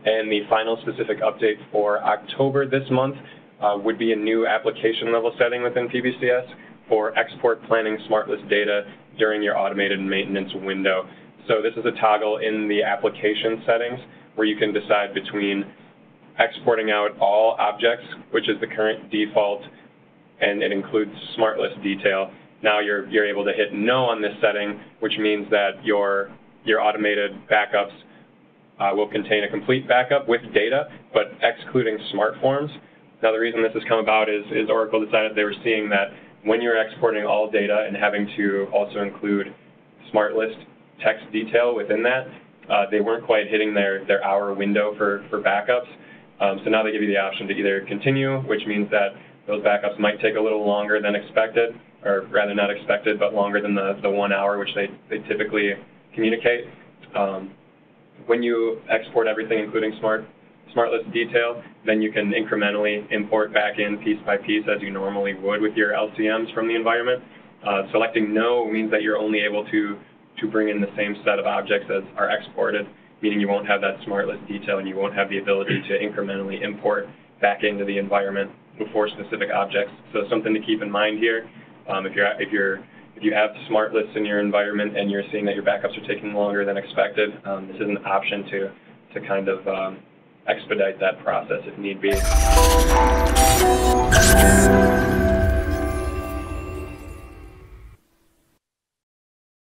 And the final specific update for October this month would be a new application level setting within PBCS for export planning smart list data during your automated maintenance window. So this is a toggle in the application settings where you can decide between exporting out all objects, which is the current default, and it includes smart list detail. Now you're able to hit no on this setting, which means that your automated backups will contain a complete backup with data, but excluding smart forms. Now the reason this has come about is Oracle decided they were seeing that when you're exporting all data and having to also include smart list text detail within that, they weren't quite hitting their hour window for backups. So now they give you the option to either continue, which means that those backups might take a little longer than expected, or rather not expected, but longer than the 1 hour, which they typically communicate. When you export everything, including smart list detail, then you can incrementally import back in piece by piece as you normally would with your LCMs from the environment. Selecting no means that you're only able to bring in the same set of objects as are exported, meaning you won't have that smart list detail and you won't have the ability to incrementally import back into the environment for specific objects. So something to keep in mind here. If you have smart lists in your environment and you're seeing that your backups are taking longer than expected, this is an option to kind of expedite that process if need be.